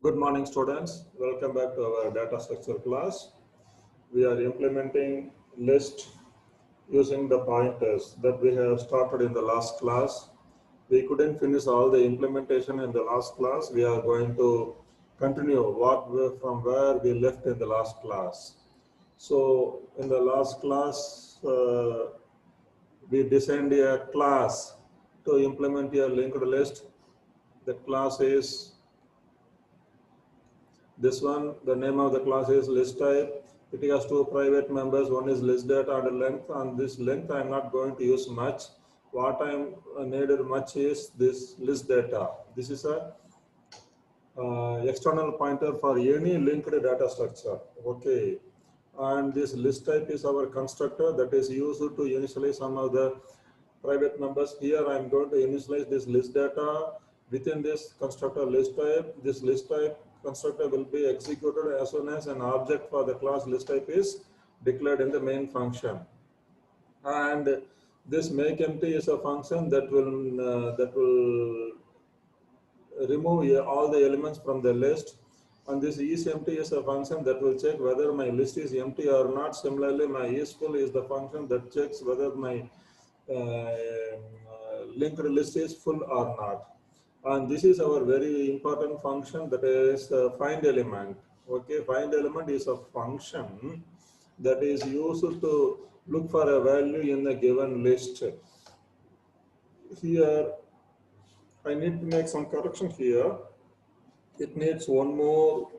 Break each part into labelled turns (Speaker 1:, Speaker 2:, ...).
Speaker 1: Good morning, students. Welcome back to our data structure class. We are implementing list using the pointers that we have started in the last class. We couldn't finish all the implementation in the last class. We are going to continue from where we left in the last class. So in the last class, we designed a class to implement a linked list. The class is this one. The name of the class is list type. It has two private members. One is list data and length. And this length I am not going to use much. What I am needed much is this list data. This is a external pointer for any linked data structure. Okay. And this list type is our constructor that is used to initialize some of the private members. Here I am going to initialize this list data within this constructor list type. This list type constructor will be executed as soon as an object for the class list type is declared in the main function. And this make empty is a function that will remove all the elements from the list. And this isEmpty is a function that will check whether my list is empty or not. Similarly, my isFull is the function that checks whether my linked list is full or not. And this is our very important function, that is find element. Okay, find element is a function that is used to look for a value in a given list. Here I need to make some correction here. It needs one more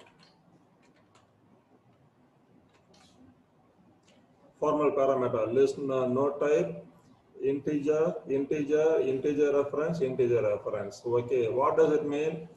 Speaker 1: formal parameter. List node type, integer reference. Okay, what does it mean?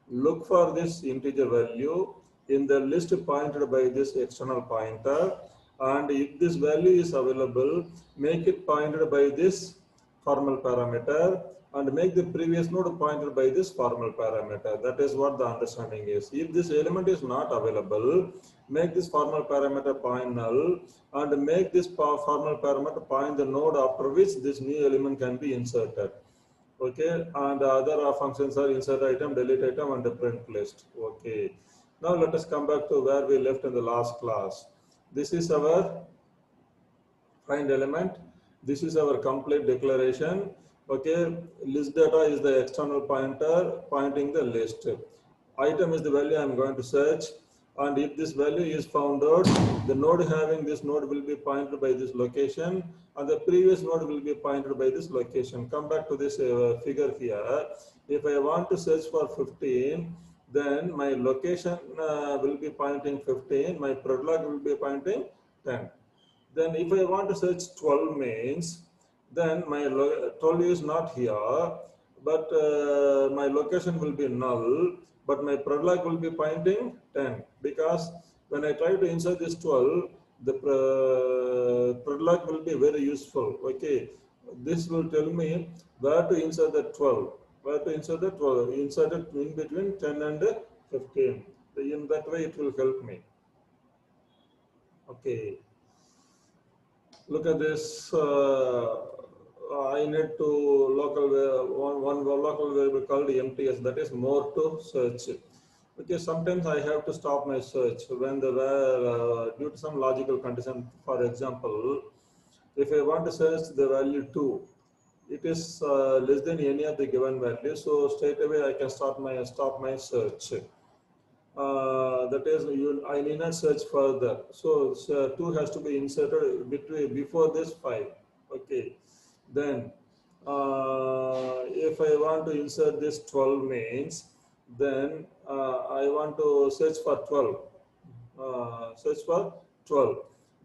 Speaker 1: Look for this integer value in the list pointed by this external pointer, and if this value is available, make it pointed by this formal parameter, and make the previous node pointed by this formal parameter. That is what the understanding is. If this element is not available, make this formal parameter point null, and make this formal parameter point the node after which this new element can be inserted. Okay, and other functions are insert item, delete item, and the print list. Okay, now let us come back to where we left in the last class. This is our find element. This is our complete declaration. Okay, list data is the external pointer pointing the list. Item is the value I am going to search, and if this value is found out, the node having this node will be pointed by this location, and the previous node will be pointed by this location. Come back to this figure here. If I want to search for 15, then my location will be pointing 15, my product will be pointing 10. Then if I want to search 12 means, then my 12 is not here, but my location will be null, but my product will be pointing 10, because when I try to insert this 12, the product will be very useful. Okay, this will tell me where to insert the 12, where to insert the 12, insert it in between 10 and 15. In that way it will help me. Okay. Look at this. I need to one local variable called MTS, that is more to search. Okay, sometimes I have to stop my search when due to some logical condition. For example, if I want to search the value 2, it is less than any of the given value, so straight away I can stop my search. That is, I need not search further. So 2 has to be inserted before this 5. Okay. Then if I want to insert this 12 means, then I want to search for 12. Search for 12.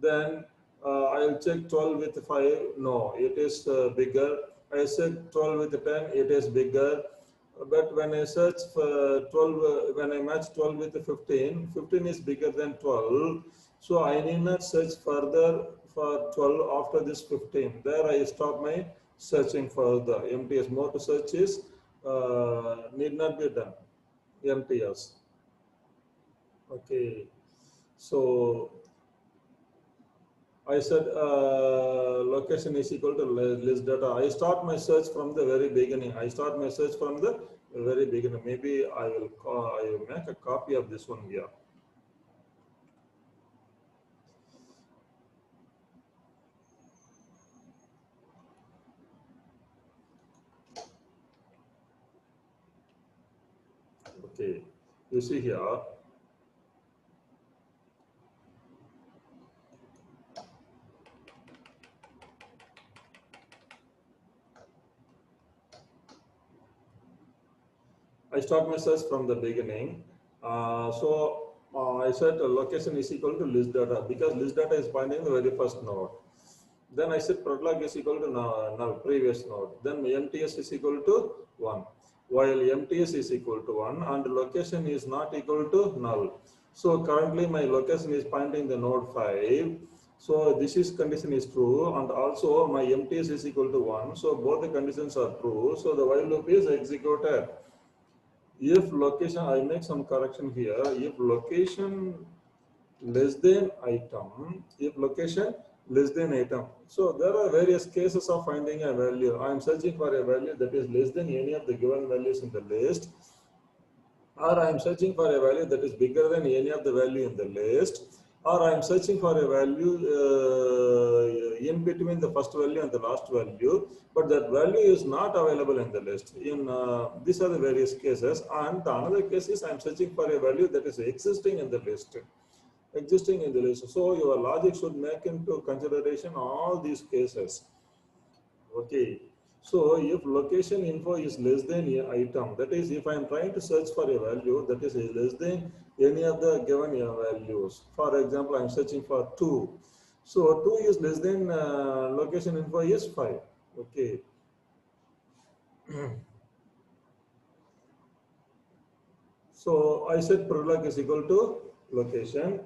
Speaker 1: Then I'll check 12 with 5. No, it is bigger. I said 12 with 10. It is bigger. But when I search for 12, when I match 12 with 15, 15 is bigger than 12. So I need not search further for 12 after this 15. There I stop my searching further. MTS, more to search is need not be done. MTS. Okay. So I said location is equal to list data. I start my search from the very beginning. I start my search from the very beginning. Maybe I will make a copy of this one here. Okay, you see here. I start my search from the beginning. I said location is equal to list data because list data is pointing the very first node. Then I said product is equal to null, previous node. Then MTS is equal to 1. While MTS is equal to 1 and location is not equal to null. So currently my location is pointing the node 5. So this is condition is true and also my MTS is equal to 1. So both the conditions are true. So the while loop is executed. If location, I make some correction here. If location less than item, if location less than item. So there are various cases of finding a value. I am searching for a value that is less than any of the given values in the list, or I am searching for a value that is bigger than any of the value in the list, or I am searching for a value in between the first value and the last value, but that value is not available in the list. These are the various cases, and the another case is I am searching for a value that is existing in the list. So your logic should make into consideration all these cases. Okay. So if location info is less than a item, that is if I am trying to search for a value that is less than any of the given values. For example, I am searching for 2. So 2 is less than location info is 5. Okay. So I said product is equal to location.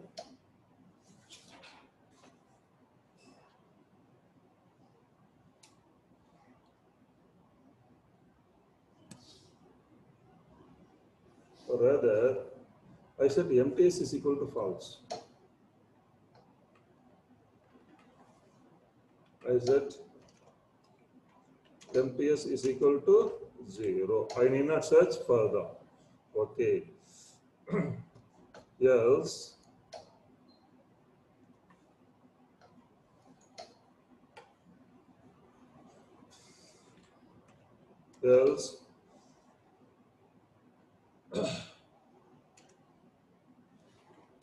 Speaker 1: Rather, I said MTS is equal to false. I said MTS is equal to 0. I need not search further. Okay. Else, else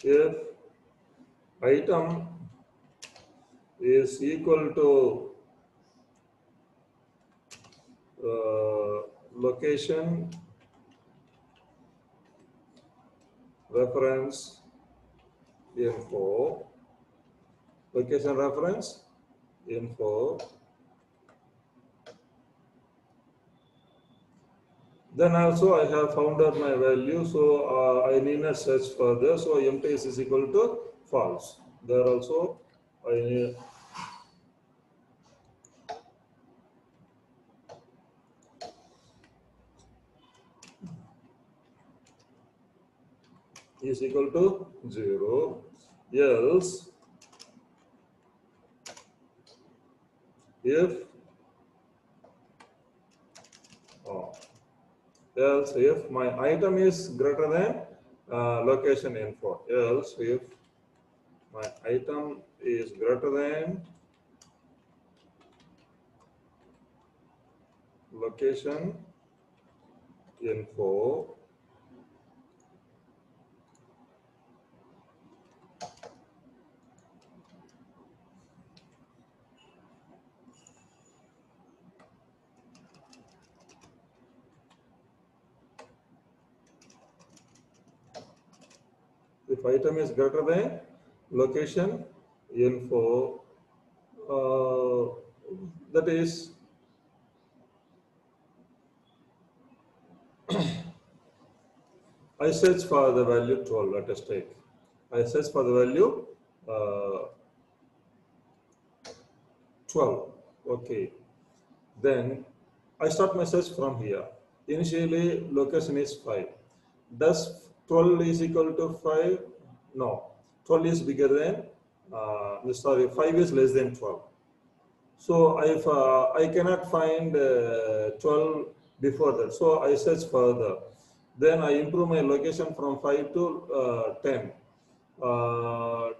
Speaker 1: if item is equal to location reference info, location reference info, then also I have found out my value, so I need not search further. So MTS is equal to false. There also I need is equal to 0. Else, if else if my item is greater than location info, else if my item is greater than location info, if item is greater than location info, that is I search for the value 12, let us take. I search for the value 12. Okay. Then I start my search from here. Initially, location is 5. Does 12 is equal to 5? No. 12 is bigger than sorry, 5 is less than 12. So if I cannot find 12 before that, so I search further. Then I improve my location from 5 to 10.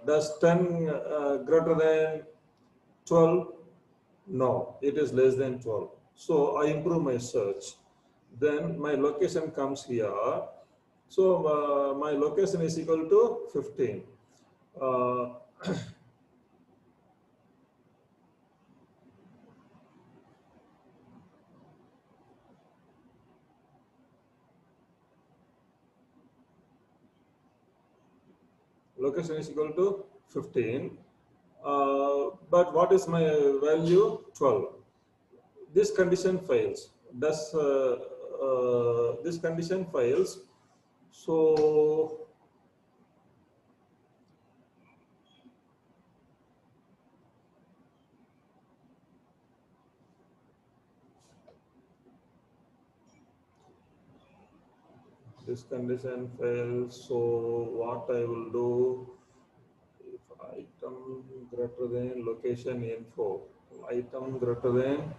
Speaker 1: Does 10 greater than 12? No, it is less than 12. So I improve my search. Then my location comes here. So my location is equal to 15. Uh, Location is equal to 15. But what is my value? 12. This condition fails. Does this condition fails? So this condition fails. So what I will do? If item greater than location info, item greater than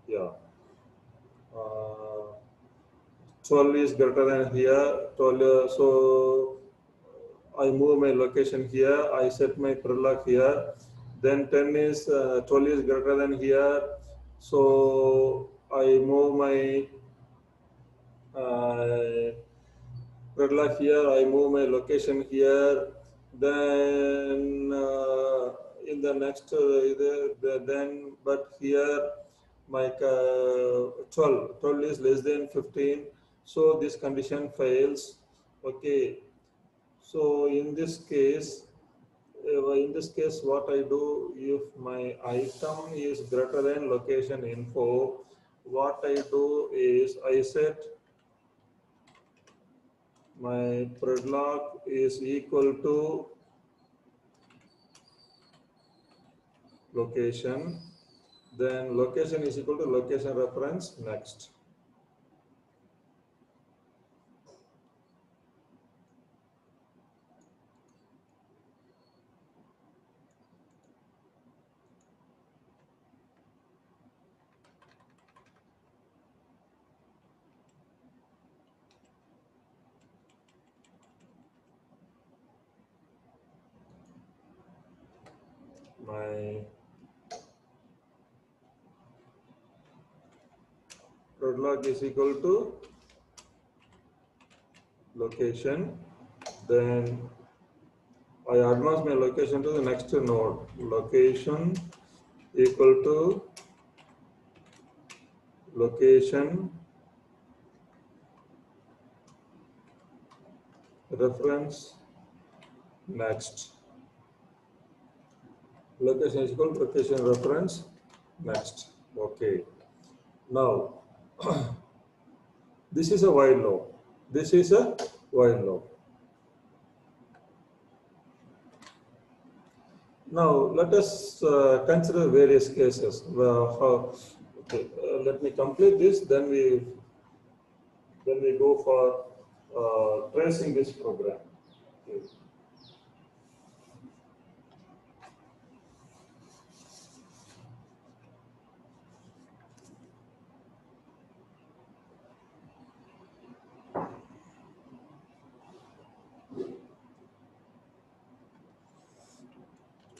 Speaker 1: yeah, uh, 12 is greater than here. 12. So I move my location here. I set my padlock here. Then 10 is 12 is greater than here. So I move my uh, padlock here. I move my location here. Then in the next then but here my 12 is less than 15. So this condition fails. Okay. So in this case, what I do, if my item is greater than location info, what I do is I set my padlock is equal to location, then location is equal to location reference next. My padlock is equal to location, then I advance my location to the next node. Location equal to location reference next. Location is equal to location reference next. Okay. Now, this is a while loop. This is a while loop. Now, let us consider various cases. Okay, let me complete this, then we go for tracing this program. Okay.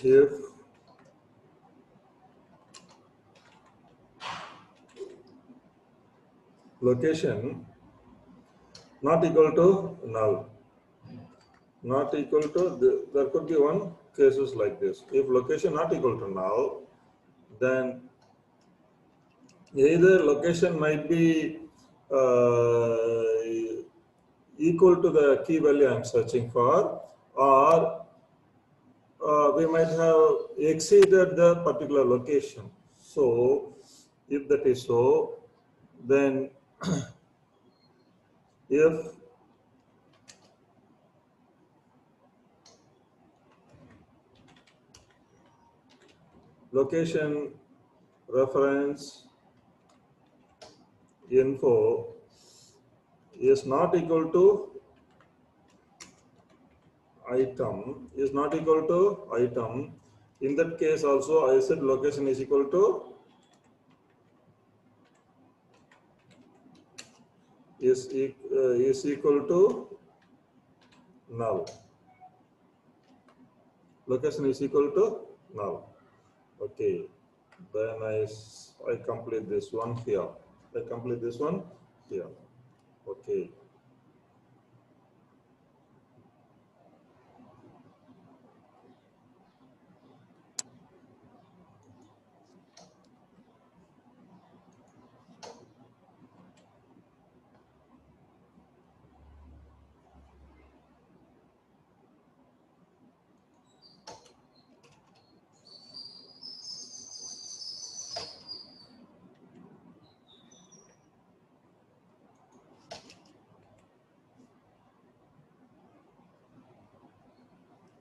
Speaker 1: If location not equal to null, not equal to there could be one cases like this. If location not equal to null, then either location might be equal to the key value I'm searching for, or we might have exceeded the particular location. So if that is so, then if location reference info is not equal to item, is not equal to item. In that case also I said location is equal to is equal to null. Location is equal to null. Okay, then I complete this one here. I complete this one here. Okay.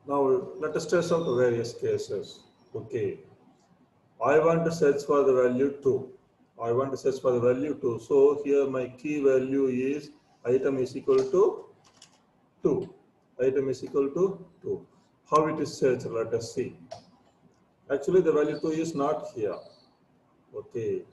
Speaker 1: Now let us test out the various cases. Okay. I want to search for the value 2. I want to search for the value 2. So here my key value is item is equal to 2. Item is equal to 2. How it is searched? Let us see. Actually the value 2 is not here. Okay.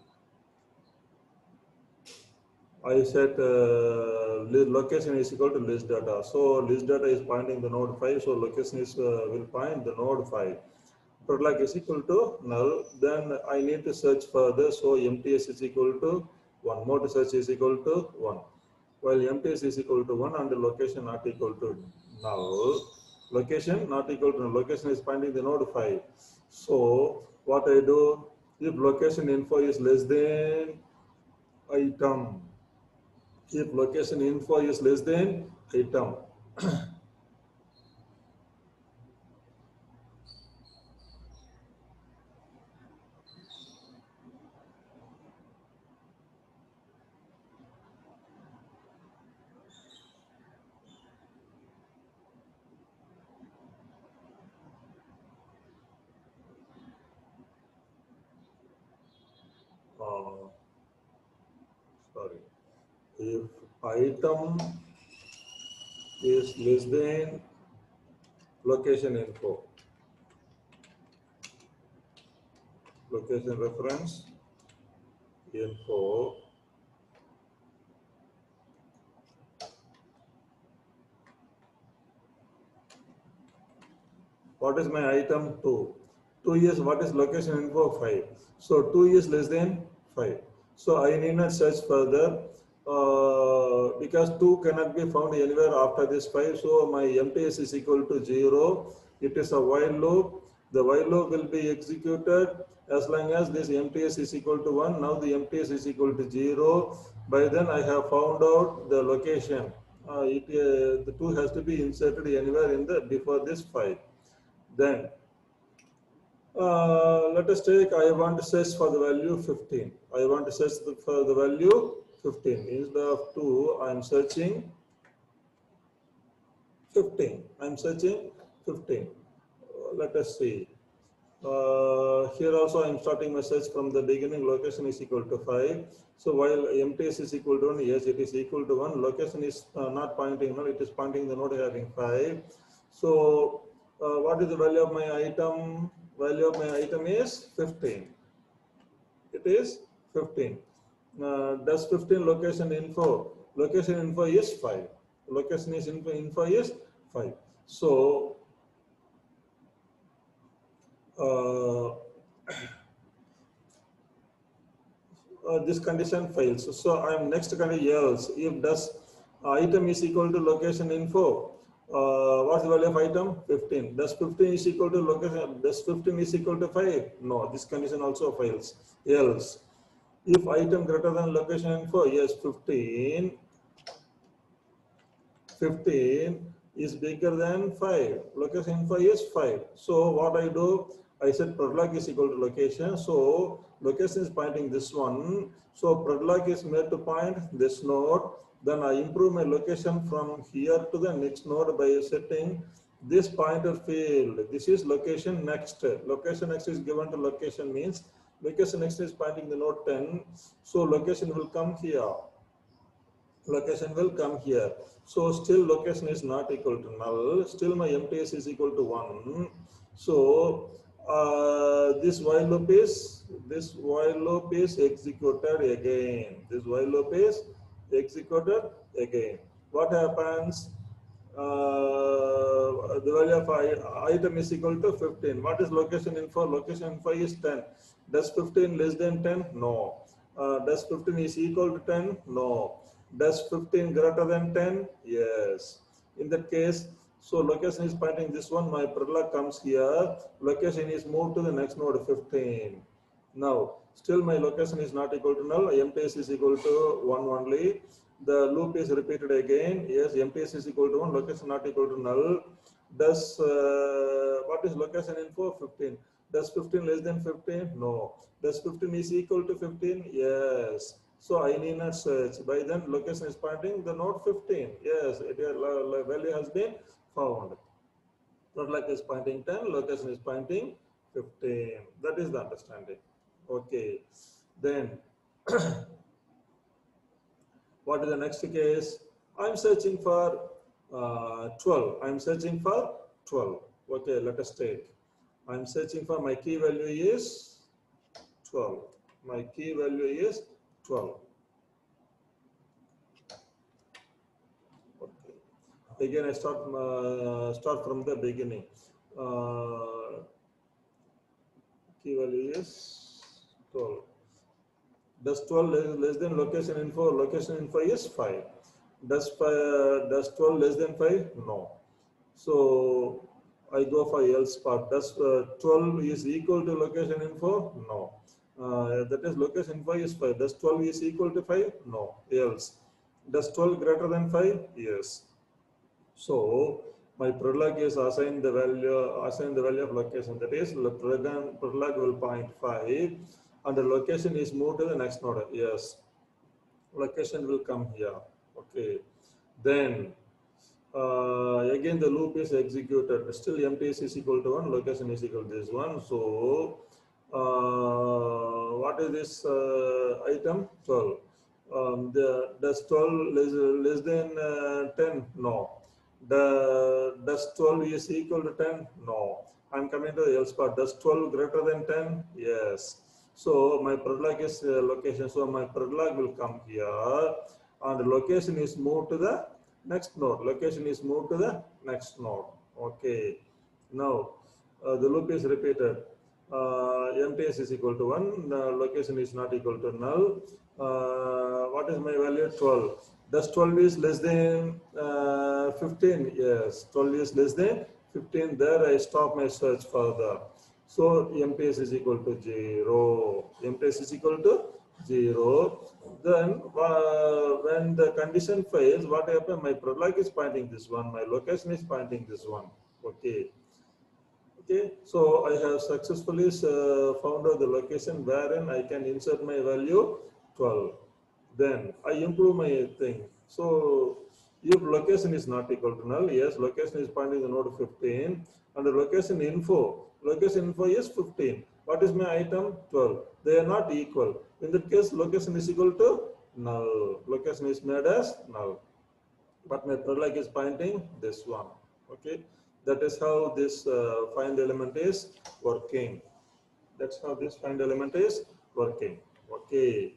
Speaker 1: I said location is equal to list data. So list data is pointing the node 5. So location is will point the node 5. Product is equal to null. Then I need to search further. So MTS is equal to 1. Mode search is equal to 1. While MTS is equal to 1 and the location not equal to null. Location not equal to null. Location is pointing the node 5. So what I do, if location info is less than item, if location info is less than item, sorry, if item is less than location info, location reference info, what is my item 2? 2 is what is location info 5. So 2 is less than 5. So I need not search further because 2 cannot be found anywhere after this 5. So my MTS is equal to 0. It is a while loop. The while loop will be executed as long as this MTS is equal to 1. Now the MTS is equal to 0. By then I have found out the location. The 2 has to be inserted anywhere in the before this 5. Then let us take, I want to search for the value 15. I want to search for the value 15. Instead of 2, I am searching 15. I am searching 15. Let us see. Here also I am starting my search from the beginning. Location is equal to 5. So while MTS is equal to 1, yes, it is equal to 1. Location is not pointing 1, it is pointing the node having 5. So what is the value of my item? Value of my item is 15. It is 15. Does 15 location info? Location info is 5. Location is info is 5. So this condition fails. So I am next condition else. If does item is equal to location info, what's the value of item? 15. Does 15 is equal to location? Does 15 is equal to 5? No, this condition also fails. Else, if item greater than location info, yes, 15 is bigger than 5. Location info is 5. So what I do, I said product is equal to location. So location is pointing this one. So product is made to point this node. Then I improve my location from here to the next node by setting this pointer field. This is location next. Location next is given to location means Location next is pointing the node 10. So location will come here. Location will come here. So still location is not equal to null. Still my MTS is equal to 1. So this while loop is executed again. This while loop is executed again. What happens? The value of item is equal to 15. What is location info? Location info is 10. Does 15 less than 10? No. Does 15 is equal to 10? No. Does 15 greater than 10? Yes. In that case, so location is pointing this one. My product comes here. Location is moved to the next node 15. Now, still my location is not equal to null. MTS is equal to 1 only. The loop is repeated again. Yes, MTS is equal to 1, location not equal to null. Does, what is location info? 15. Does 15 less than 15? No. Does 15 is equal to 15? Yes. So I need not search. By then location is pointing the node 15. Yes, value has been found. Product is pointing 10, location is pointing 15. That is the understanding. Okay. Then what is the next case? I'm searching for 12. I'm searching for 12. Okay, let us take. I'm searching for my key value is 12. My key value is 12. Okay. Again, I start from the beginning. Key value is 12. Does 12 less than location info? Location info is 5. Does 12 less than 5? No. So I go for else part. Does 12 is equal to location info? No. That is location info is 5. Does 12 is equal to 5? No. Else. Does 12 greater than 5? Yes. So my product is assign the value of location. That is product will point 5 and the location is moved to the next node. Yes. Location will come here. Okay. Then again the loop is executed. Still MTS is equal to 1, location is equal to this one. So what is this item? 12. Does 12 less than 10? No. Does 12 is equal to 10? No. I'm coming to the else part. Does 12 greater than 10? Yes. So my product is location. So my product will come here and location is moved to the next node. Location is moved to the next node. Okay. Now the loop is repeated. MTS is equal to 1. Location is not equal to null. What is my value? 12. Does 12 is less than 15? Yes. 12 is less than 15. There I stop my search further. So MTS is equal to 0. MTS is equal to 0. Then when the condition fails, what happens? My product is pointing this one. My location is pointing this one. Okay. Okay. So I have successfully found out the location wherein I can insert my value 12. Then I improve my thing. So if location is not equal to null, yes, location is pointing the node 15 and the location info is 15. What is my item? 12. They are not equal. In that case, location is equal to null. Location is made as null. But my product is pointing this one. Okay. That is how this find element is working. That's how this find element is working. Okay.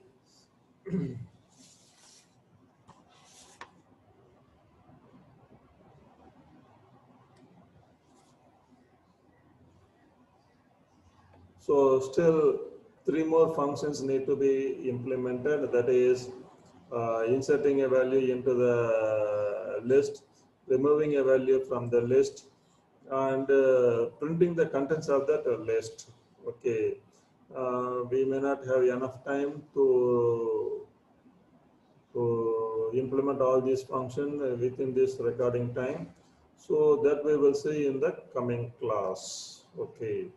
Speaker 1: So still 3 more functions need to be implemented. That is inserting a value into the list, removing a value from the list, and printing the contents of that list. Okay. We may not have enough time to implement all these functions within this recording time. So that we will see in the coming class. Okay.